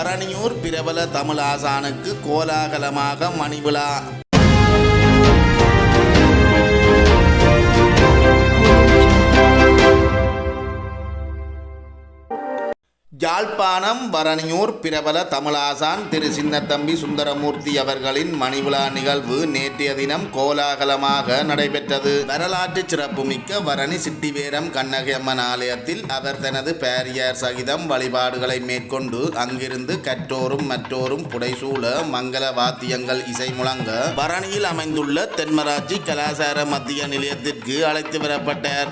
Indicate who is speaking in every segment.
Speaker 1: வரணியூர் பிரபல தமிழ் ஆசானுக்கு கோலாகலமாக மணிவிழா. யாழ்ப்பாணம் வரணியூர் பிரபல தமிழாசான் திரு சின்னத்தம்பி சுந்தரமூர்த்தி அவர்களின் மணிவிழா நிகழ்வு நேற்றைய தினம் கோலாகலமாக நடைபெற்றது. வரலாற்று சிறப்புமிக்க வரணி சிட்டிவேரம் கண்ணகியம்மன் ஆலயத்தில் அவர் தனது பேரியார் சகிதம் வழிபாடுகளை மேற்கொண்டு அங்கிருந்து கற்றோரும் மற்றோரும் புடைசூழ மங்கள வாத்தியங்கள் இசை முழங்க வரணியில் அமைந்துள்ள தென்மராட்சி கலாசார மத்திய நிலையத்திற்கு அழைத்து வரப்பட்டார்.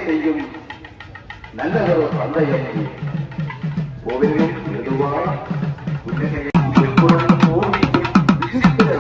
Speaker 2: செய்யும் நல்லதொரு தந்தையை கோவிலும் எதுவாய் எப்பொழுதும் கோவிக்கும் விசித்திர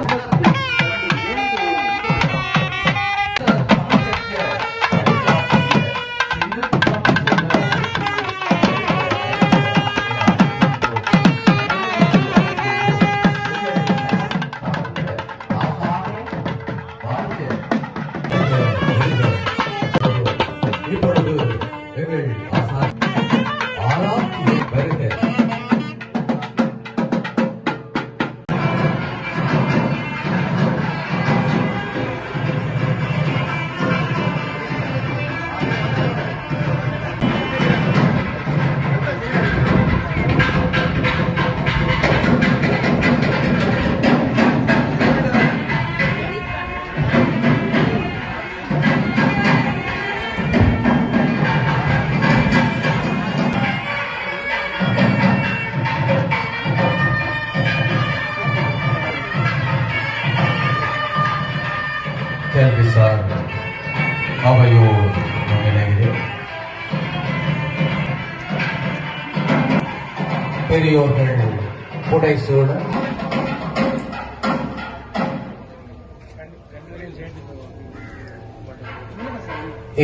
Speaker 3: கேள்விசார் அவையோர் முன்னிலையிலே பெரியோர்கள் புடைசூழ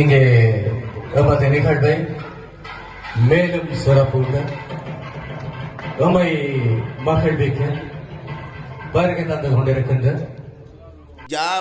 Speaker 3: இங்கே எமது நிகழ்வை மேலும் சிறப்புங்க எம்மை மகிழ்விக்க வருகை தந்து கொண்டிருக்கின்ற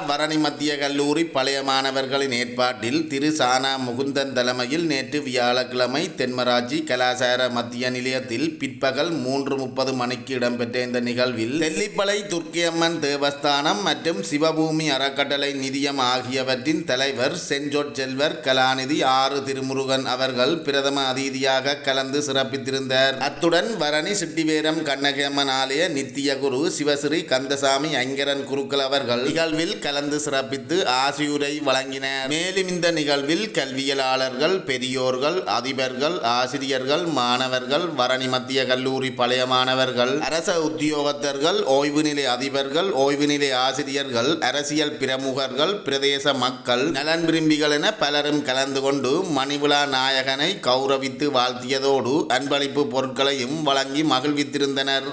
Speaker 1: வரணி மத்திய கல்லூரி பழைய மாணவர்களின் ஏற்பாட்டில் திரு சானா முகுந்தன் தலைமையில் நேற்று வியாழக்கிழமை தென்மராட்சி கலாசார மத்திய நிலையத்தில் பிற்பகல் 3:30 மணிக்கு இடம்பெற்ற இந்த நிகழ்வில் தெல்லிப்பளை துர்க்கியம்மன் தேவஸ்தானம் மற்றும் சிவபூமி அறக்கட்டளை நிதியம் ஆகியவற்றின் தலைவர் செஞ்சொற் செல்வர் கலாநிதி ஆறு திருமுருகன் அவர்கள் பிரதம அதிதியாக கலந்து சிறப்பித்திருந்தார். அத்துடன் வரணி சிட்டிவேரம் கண்ணகியம்மன் ஆலய நித்திய குரு சிவஸ்ரீ கந்தசாமி ஐங்கரன் குருக்கள் அவர்கள் நிகழ்வில் கலந்து சிறப்பித்து ஆசியுரை வழங்கினர். மேலும் இந்த நிகழ்வில் கல்வியலாளர்கள், பெரியோர்கள், அதிபர்கள், ஆசிரியர்கள், மாணவர்கள், வரணி மத்திய கல்லூரி பழைய மாணவர்கள், அரச உத்தியோகத்தர்கள், ஓய்வு நிலை அதிபர்கள், ஓய்வு நிலை ஆசிரியர்கள், அரசியல் பிரமுகர்கள், பிரதேச மக்கள், நலன் விரும்பிகள் என பலரும் கலந்து கொண்டு மணிவிழா நாயகனை கௌரவித்து வாழ்த்தியதோடு அன்பளிப்பு பொருட்களையும் வழங்கி மகிழ்வித்திருந்தனர்.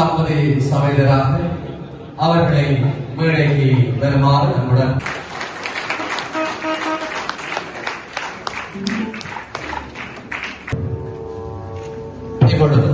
Speaker 3: தம்பதி சமைதராக அவர்களை மேடைக்கு வருமாறு நம்முடன் இப்பொழுது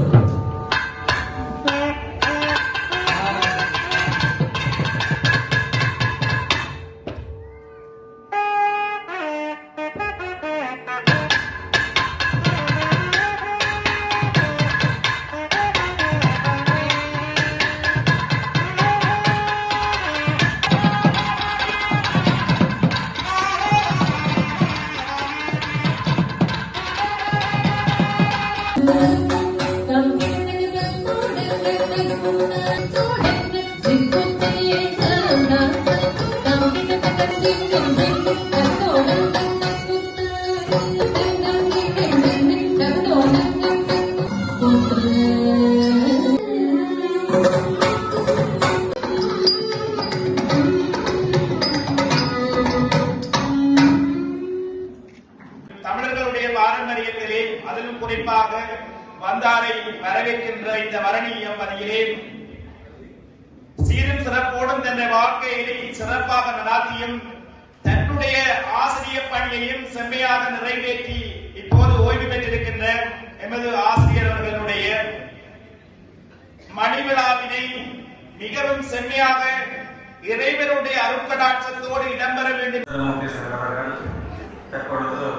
Speaker 4: தமிழர்களுடைய பாரம்பரியத்திலே அதிலும் குறிப்பாக வந்தாரை வரவேற்கின்ற இந்த வரணி பதியிலே சீரும் சிறப்போடும் தன்னை வாழ்க்கையிலே சிறப்பாக நடாத்தியும் தன்னுடைய ஆசிரியர் பணியையும் செம்மையாக நிறைவேற்றி இப்போது ஓய்வு பெற்றிருக்கின்ற எமது ஆசிரியர் அவர்களுடைய மணிவிழாவினை மிகவும் செம்மையாக இறைவனுடைய அருட்கடாட்சத்தோடு இடம்பெற வேண்டும்.
Speaker 5: தற்பொழுது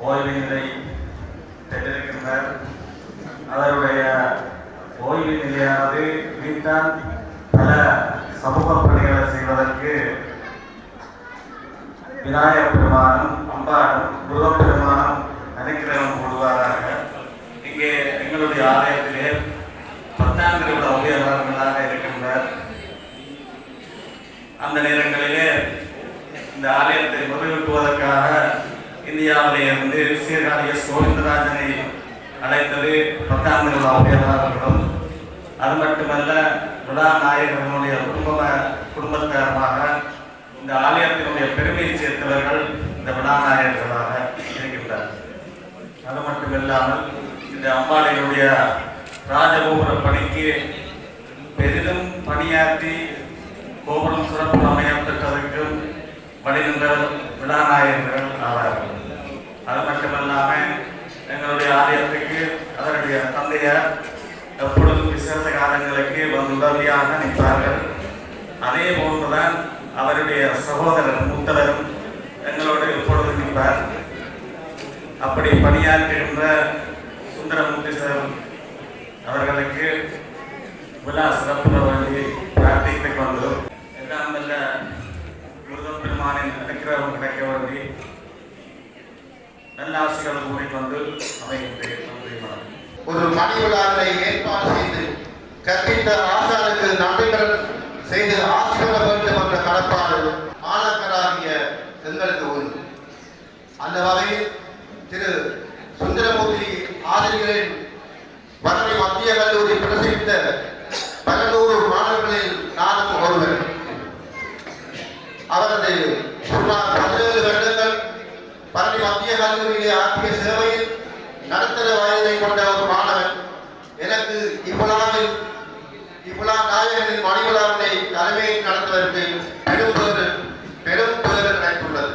Speaker 5: ஓய்வினை பெற்றிருக்கின்றார். அவருடைய ஓய்வு நிலையானது வீட்டால் பல சமூக பணிகளை செய்வதற்கு விநாயகப் பெருமானும் அம்பாடும் முருகப்பெருமானும் அனுக்கிரகம் கூடுவாராக. இங்கே எங்களுடைய ஆலயத்திலே 10ஆம் திருவிழா உதயவர்களாக இருக்கின்றார். அந்த நேரங்களிலே இந்த ஆலயத்தை முறையூட்டுவதற்காக இந்தியாவிலே இருந்து சீர்காழி எஸ். கோவிந்தராஜனை அழைத்தது 10ஆம் திருவிழா உதயவர்களும். அது மட்டுமல்ல, விழா நாயகர்களுடைய குடும்பத்தாரமாக இந்த ஆலயத்தினுடைய பெருமையை சேர்த்தவர்கள் இந்த விழா நாயகர்களாக இருக்கின்றார். அது மட்டுமில்லாமல் இந்த அம்பாளையுடைய ராஜகோபுர பணிக்கு பெரிதும் பணியாற்றி கோபுரம் சிறப்பு அமையம் பெற்றதற்கும் வழிகின்ற விழாநாயகர்கள் ஆவார்கள். அது மட்டுமல்லாமல் எங்களுடைய ஆலயத்துக்கு அதனுடைய தந்தையார் எப்பொழுதும் விசேஷ காலங்களுக்கு வந்து உதவியாக நிற்பார்கள். அதே போன்றுதான் அவருடைய சகோதரர் முத்தலரும் எங்களோடு எப்பொழுது நிற்பார். அப்படி பணியாற்றுகின்ற சுந்தரமூர்த்தி சார் அவர்களுக்கு விழா சிறப்புற வேண்டி பிரார்த்தித்துக் கொண்டு எல்லாம் வல்ல முருகப்பெருமானின் அனுக்கிரகம் கிடைக்க வேண்டி நல்லாசிகள் கூறிக்கொண்டு அமைகின்றேன்.
Speaker 2: ஒரு மணி விழாவை ஏற்பாடு செய்து கற்பித்த ஆசானுக்கு நன்றிகள் செய்து ஆசிரியர வேண்டும் என்ற கடப்பாடு மாணவராகிய எங்களுக்கு உண்டு. அந்த வகையில் திரு சுந்தரமூர்த்தி ஆசிரியரின் வரணி மத்திய கல்லூரி பிரசித்த 100 மாணவர்களில் நானும் ஒருவர். அவரது சுமார் 17 வருடங்கள் பரணி மத்திய கல்லூரியிலே ஆற்றிய சேவையில் நடுத்தர வயதை கொண்ட ஒரு மாணவன் எனக்கு இவ்விழா நாயகனின் மணிவிழாவினை தலைமையை நடத்துவதற்கு பெரும் பேறு கிடைத்துள்ளது.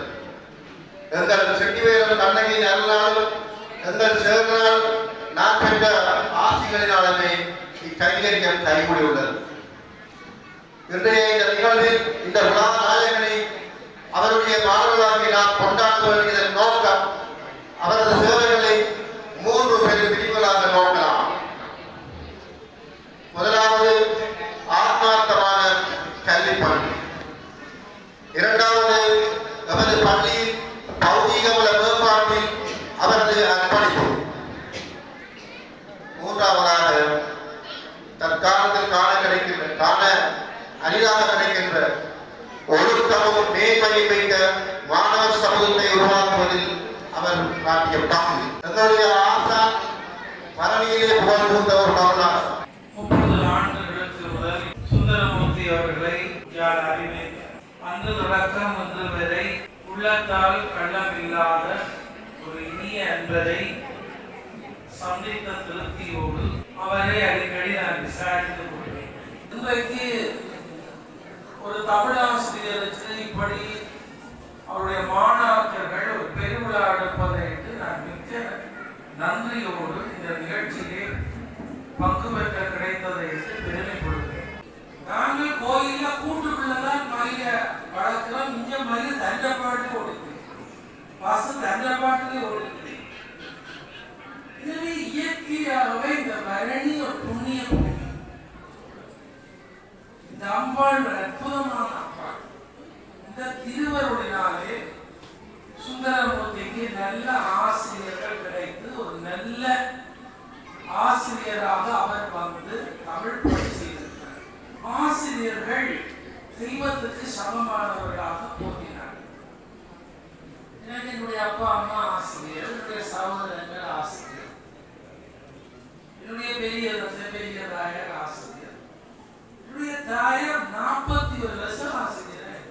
Speaker 2: எங்கள் செட்டிவேரன் கண்ணகியின் அருளாலும் எங்கள் சேர்னால் நான் பெற்ற ஆசிகளினாலுமே இக்கைங்கரியம் கைகூடியுள்ளது. இன்றைய இந்த நிகழ்வில் இந்த விழா நாயகனை அவருடைய மாணவர்களாக நாம் கொண்டாட வேண்டியதன் நோக்கம் அவரது சேவைகளை 3 பெரும் பிரிவுகளாக நோக்கலாம். முதலாவது ஆத்மார்த்தமான கல்வி பணி, இரண்டாவது நமது பள்ளியில் பௌதீக மேம்பாட்டில் அவரது அர்ப்பணிப்பு, மூன்றாவதாக தற்காலத்தில் காண அரிதாக கிடைக்கின்ற ஒழுக்கமும் மேன்மையை வைத்த மாணவர் சமூகத்தை உருவாக்குவதில் அவர் காட்டிய பங்கு. எங்களுடைய ஆசான் மரணியிலே புகழ் பூந்த ஒரு மகனார்.
Speaker 6: 30 ஆண்டுகளுக்கு முதல் சுந்தரமூர்த்தி அவர்களை அறிவை அன்று தொடக்கம் இன்று வரை உள்ளத்தால் கள்ளமில்லாத ஒரு இனிய அன்பரை சந்தித்த திருப்தியோடு அவரை அடிக்கடி நான் விசாரித்து கொள்வேன். இன்றைக்கு ஒரு தமிழாசிரியருக்கு இப்படி அவருடைய மாணாக்கர்கள் ஒரு பெருவிழா எடுப்பதை நான் மிக்க நன்றியோடு இந்த நிகழ்ச்சியிலே பங்கு பெற்ற கிடைத்ததை பெருமைப்படுகிறேன். நாங்கள் கோயில கூட்டுக்குள்ளதான் மயில வளர்க்கிறோம். இங்க மயில் தண்டப்பாட்டு ஓடுது, பசு தண்டப்பாட்டிலே ஓடுது. எனவே இயற்கையாகவே இந்த பரணி ஒரு புண்ணிய பூமி. இந்த அம்பாள் அற்புதமான அம்பாள். இந்த திருவருளினாலே சுந்தரமூர்த்திக்கு நல்ல ஆசிரியர்கள் கிடைத்து ஒரு நல்ல ஆசிரியராக அவர் வந்து தமிழ் பணி செய்திருக்கிறார். ஆசிரியர்கள் தெய்வத்துக்கு சமமானவர்களாக போகிறார். எனக்கு என்னுடைய அப்பா அம்மா ஆசிரியர், என்னுடைய சகோதரர்கள் ஆசிரியர், என்னுடைய பெரிய தாயார் ஆசிரியர், என்னுடைய தாயார் 41 வருஷம் ஆசிரியர்.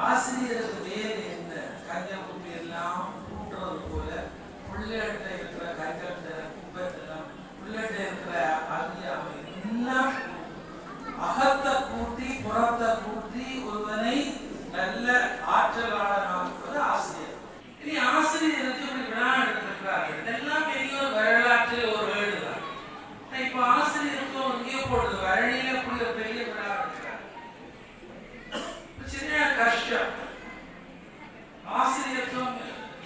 Speaker 6: ஆசிரியருக்கு வேறு என்ன? கஞ்சம் குப்பை எல்லாம் கூட்டுறது போல பிள்ளைகிட்ட இருக்கிற கஞ்சத்தை குப்பைலாம் பிள்ளைகிட்ட இருக்கிற அறியாமை எல்லாம் அகத்தை கூட்டி புறத்தை கூட்டி ஒருவனை நல்ல ஆற்றலாளர் ஆசிரியர். இனி ஆசிரியருக்கு இப்படி விழா எடுத்திருக்கிறார்கள். இதெல்லாம் பெரிய ஒரு வரலாற்றில் ஒரு வேடுதான். இப்ப ஆசிரியருக்கு எங்கேயோ போடுது வரணியில இப்படி ஒரு பெரிய விழா எடுக்கிறார். சின்ன கஷ்டம். ஆசிரியத்துவம்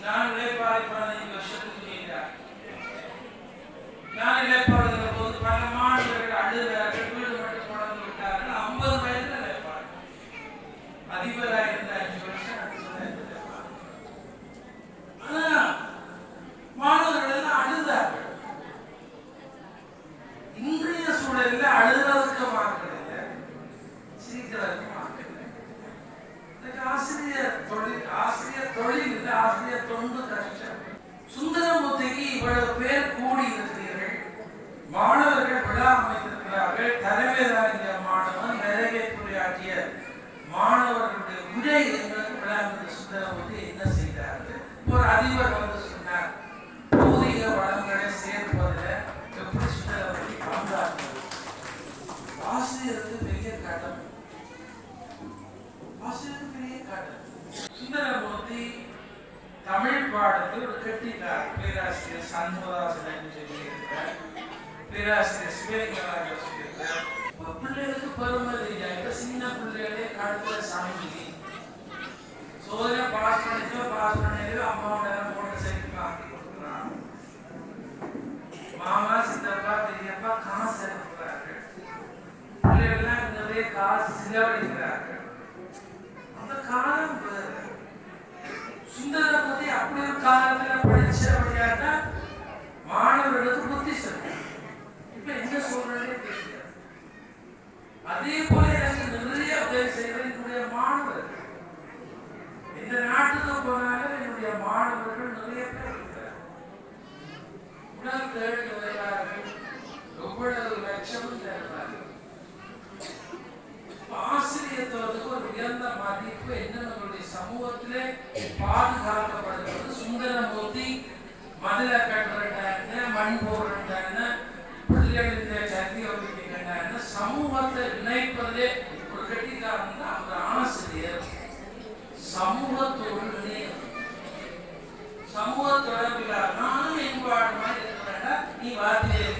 Speaker 6: நான் இழைப்பாறை 15 வருஷத்துக்கு நீங்கிறார். நான் இழைப்பாடுகிற போது பல மாணவர்கள் அழுகிறார்கள், வீடு மட்டும் தொடர்ந்து விட்டார்கள். 50 வயதுல இழைப்பாடு. அதிபராக இருந்த 5 வருஷம் ஆனா மாணவர்கள் எல்லாம் அழுதார்கள். இன்றைய சூழலில் அழுகிறதுக்கு மார்க்கம் இல்லை, சிரிக்கிறதுக்கு மார்க்கம் இல்லை. ஆசிரியர் தொழில் இல்லை, ஆசிரியர் தொண்டு கஷ்டம். சுந்தரமூர்த்திக்கு இவ்வளவு பேர் கூடி இருக்கிறீர்கள். மாணவர்கள் விழா அமைத்திருக்கிறார்கள். தலைமை தாங்கிய மாணவன் நிறைவேற்றுரையாற்றிய மாணவர்களுடைய உரை எங்களுக்கு விழா சுந்தரமூர்த்தி என்ன செய்தார்கள்? ஒரு அதிபர் வந்து சொன்னார், பூர்வீக வளங்களை சேர்ப்பதில் எப்படி சுந்தரமூர்த்தி பங்காற்றினார். ஆசிரியருக்கு பெரிய கடமை, ஆசிரியருக்கு பெரிய கடமை. சுந்தரமூர்த்தி தமிழ் பாடத்தில் ஒரு கெட்டிக்கார். பேராசிரியர் சண்முகதாசன் என்று சொல்லியிருக்கிறார், பேராசிரியர் சிவலிங்கராஜர் சொல்லியிருக்கிறார். பிள்ளைகளுக்கு பெருமை தெரியாது, சின்ன பிள்ளைகளே கழுத்துல சமைக்கி சோதனை பாஸ் பண்ணியோ அம்மாவோட போட்டு சேர்த்து வாங்கி கொடுக்குறாங்க. மாமா சித்தப்பா பெரியப்பா காசு இருக்கிறார்கள். பிள்ளைகள்லாம் நிறைய காசு செலவழிக்கிறார்கள். அந்த காலம் சுந்தரமூர்த்தி அப்படி ஒரு காலத்தில் படிச்சபடியாக மாணவர்களுக்கு புத்தி சொல்றாங்க. இப்ப என்ன சொல்றதே தெரியாது. அதே போல எனக்கு நிறைய உதவி செய்கிற என்னுடைய மாணவர்கள், இந்த நாட்டுக்கு போனாலும் என்னுடைய மாணவர்கள் நிறைய பேர் இருக்கிறார். உடல் தேடி வருகிறார்கள், எவ்வளவு லட்சமும் தருவார்கள். ஆசிரியத்துவத்துக்கு ஒரு உயர்ந்த மதிப்பு என்ன நம்மளுடைய சமூகத்திலே பாதுகாக்கப்படுகிறது. சுந்தரமூர்த்தி மதுரை கட்டுறாங்க, மண் போடுறாங்க, பிள்ளைகளின் சக்தி ஒழிக்கிறாங்க. சமூகத்தை இணைப்பதே ஒரு கட்டிக்காரன் தான் அவர் ஆசிரியர். சமூகத்தோடு இணையம், சமூக தொடர்பில் நானும் என்பாடு மாதிரி இருக்க வேண்டாம். நீ வார்த்தையை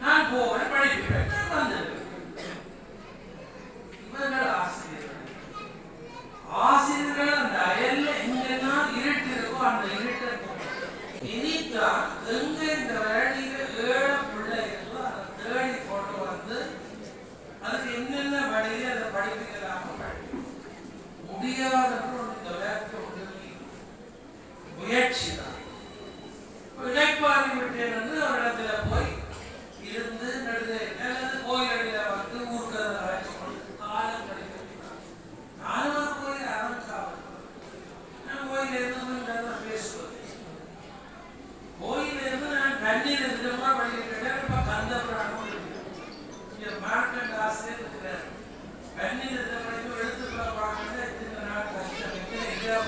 Speaker 6: நான் போவேன், படிப்பேன், வந்துடுவேன். இவர்கள் ஆசிரியர்கள் அந்த அயல்ல எங்கெல்லாம் இருட்டு இருக்கோ அந்த இருட்டை இனித்தான் எங்க இந்த வேலையில 7 பிள்ளை இருக்கோ அதை தேடி கொண்டு வந்து அதுக்கு என்னென்ன வழியில அதை படிப்பிக்கலாம முடியாதவர்கள் இந்த வேலைக்கு உதவி முயற்சி தான். இழைப்பாரி விட்டேன் வந்து ஒரு இடத்துல போய் இருந்து நடுது அல்லது கோயிலடியில வந்து ஊர்க்கதை அழைச்சு கொண்டு காலம் கிடைக்கிறான். நானும் கோயில் ஆரம்பிச்சாவது நான் கோயில் இருந்து பேசுவது, கோயில் இருந்து நான் கண்ணீர் இருக்கிறமா படிக்கிறேன். இப்ப கந்த புராணம் இங்க மார்க்கெட் ஆசிரியர் இருக்கிறார். கண்ணீர் இருக்கிற படிப்பு எழுத்துக்களை பார்க்கறது இந்த நாள் கஷ்டம் எங்கேயா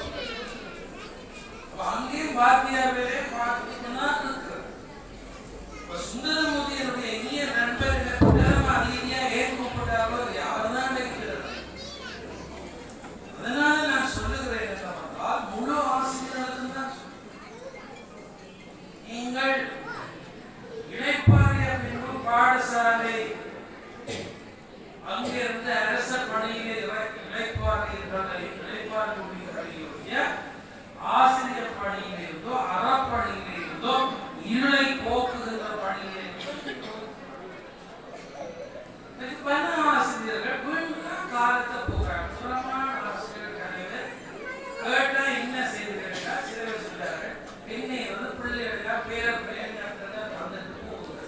Speaker 6: அங்கேயும் பாத்தியாவே பார்த்துக்கணும் இருக்கிறது. சுந்தரமூர்த்தியினுடைய இனிய அங்கிருந்து அரச பணியிலே இழைப்பார்களுடைய ஆசிரியர் பணியிலே இருந்தோ அறப்பணியிலே இருந்தோ இருளை போக்குகின்ற பணியிலே பல ஆசிரியர்கள் வீண்தான் காலத்தை போகிறாங்க. சுரமான ஆசிரியர் கலைவர் கேட்டா என்ன செய்து கேட்டா சில சொல்றாரு என்னை வந்து பிள்ளைகளா பேர பிள்ளைங்க வந்துட்டு போகுது.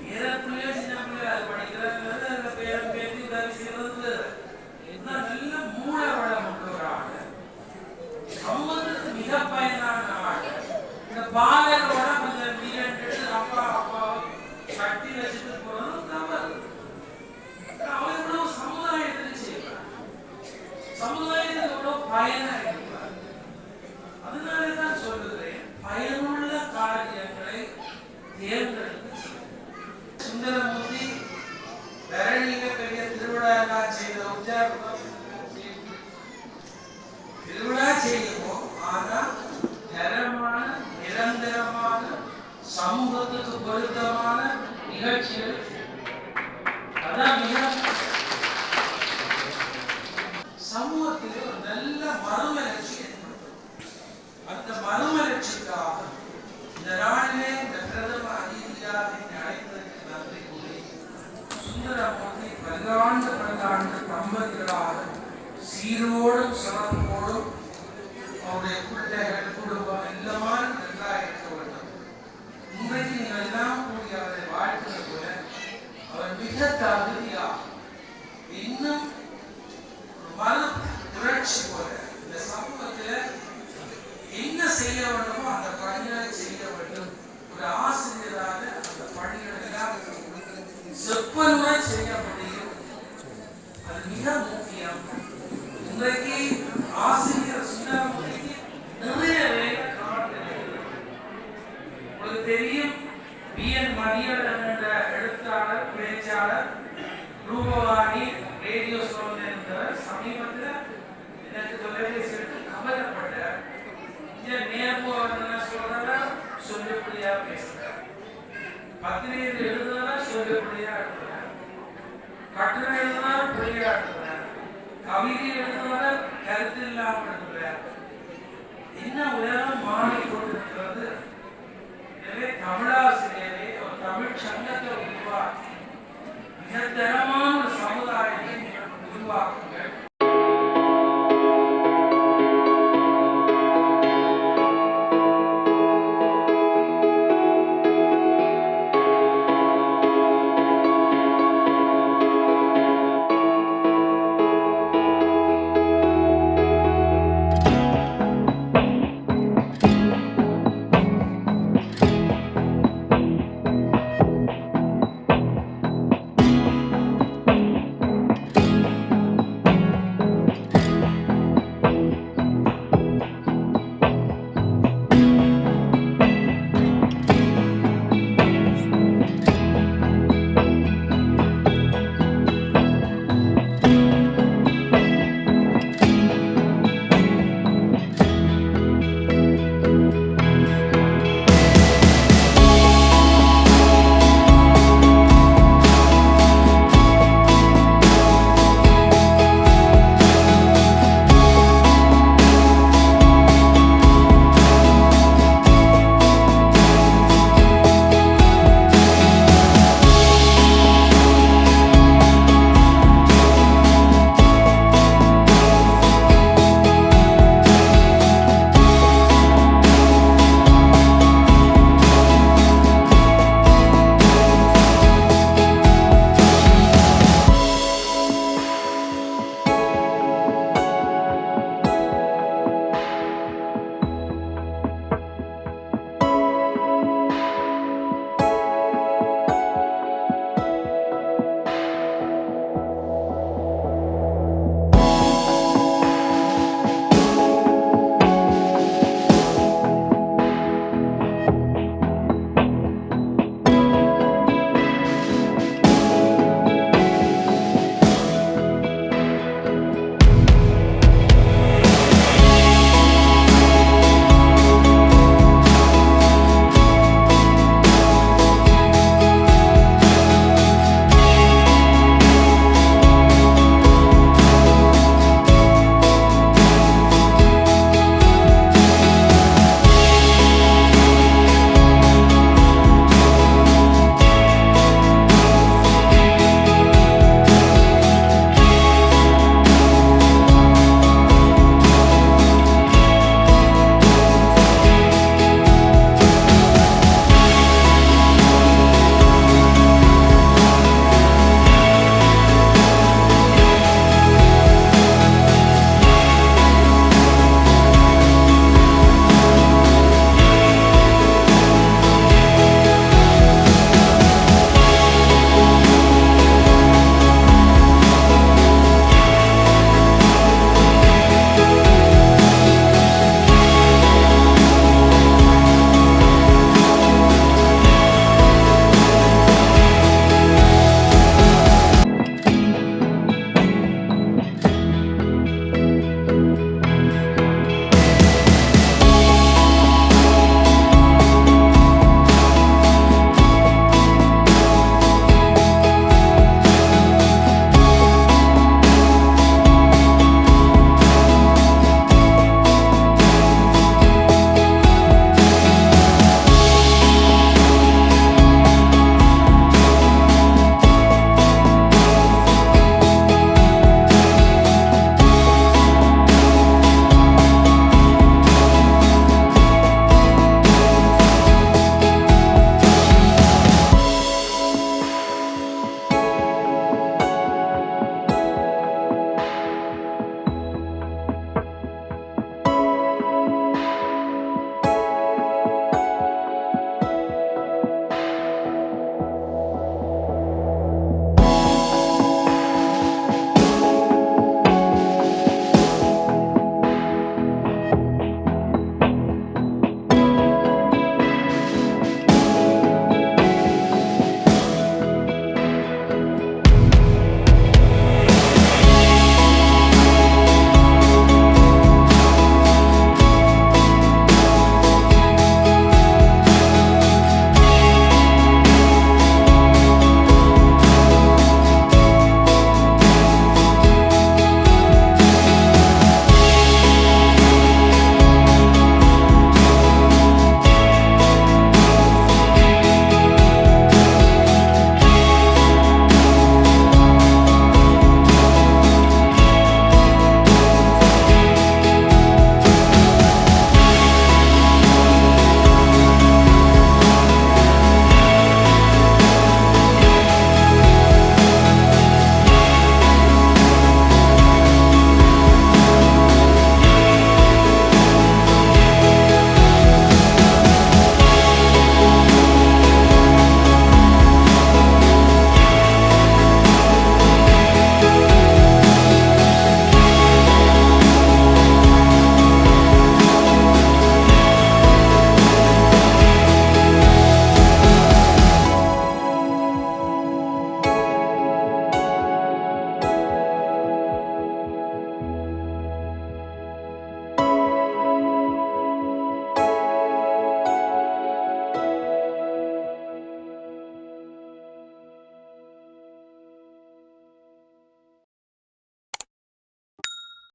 Speaker 6: பேர பிள்ளைய சின்ன பிள்ளை அது படிக்கிறாங்க பேரம் பேசி உதவி செய்வது நல்ல மூல வளம் உள்ளவராக சமூகத்துக்கு மிக பயனான ஆள். இந்த பாலரோட கொஞ்சம் மீண்டு அப்பா கட்டி வச்சுட்டு போறது தவறு. அவர் இவ்வளவு சமுதாயத்துக்கு செய்வார், சமுதாயத்துக்கு எவ்வளவு பயனா இருப்பார். அதனாலதான் சொல்லுகிறேன் பயனுள்ள காரியங்களை தேர்ந்தெடுத்து சுந்தரமூர்த்தி தரணியில பெரிய திருவிழா செய்த திருவிழா செய்வோம். ஆனா தரமான நிரந்தரமான சமூகத்துக்கு பொருத்தமான நிகழ்ச்சிகள் அதான் மிக சமூகத்தில் ஒரு நல்ல மறுமலர்ச்சி ஏற்படும். அந்த மறுமலர்ச்சிக்காக இந்த நாளிலே இந்த பிரதம அதிதியாக அழைப்பதற்கு நன்றி கூறி சுந்தரமூர்த்தி பல்லாண்டு தம்பதிகளாக சீரோடும் சிறப்போடும் அவருடைய பிள்ளைகள் குடும்பம் எல்லாமே நன்றாக இருக்க வேண்டும். இன்றைக்கு நீங்கள் எல்லாம் கூடிய அவரை வாழ்த்துவது போல அவர் மிக தகுதியாக இன்னும் மன புரட்சி போல இந்த சமூகத்தில் என்ன செய்ய வேண்டுமோ அந்த பணிகளை செய்ய வேண்டும். ஒரு ஆசிரியராக அந்த பணிகளை எல்லாம் செப்பனுரை செய்ய முடியும். அது மிக முக்கியம். இன்றைக்கு ஆசிரியர் சுந்தரமூர்த்திக்கு நிறைய வேலை உங்களுக்கு தெரியும். பிஎன் மணியன் என்ற எழுத்தாளர் பேச்சாளர் ரூபவாணி ரேடியோ ஷோவில் இருந்தவர் சமீபத்தில் எனக்கு தொலைபேசி எடுத்து கவலைப்பட்டார். இங்கே நேர்மோ என்ன சொல்றதா சொல்லிப்படியா பேசுறார், பத்திரிகையில் எழுதுனதா சொல்லிப்படியா எழுதுறார், கட்டுரை எழுதுனா புரியா எழுதுறார், கவிதை எழுதுனதா கருத்து இல்லாமல் எழுதுறார். என்ன உலகம் மாறிக்கொண்டிருக்கிறது. எனவே தமிழாசிரியரே ஒரு தமிழ் சங்கத்தை உருவாக்கி மிக தரமான ஒரு சமுதாயத்தை உருவாக்கும்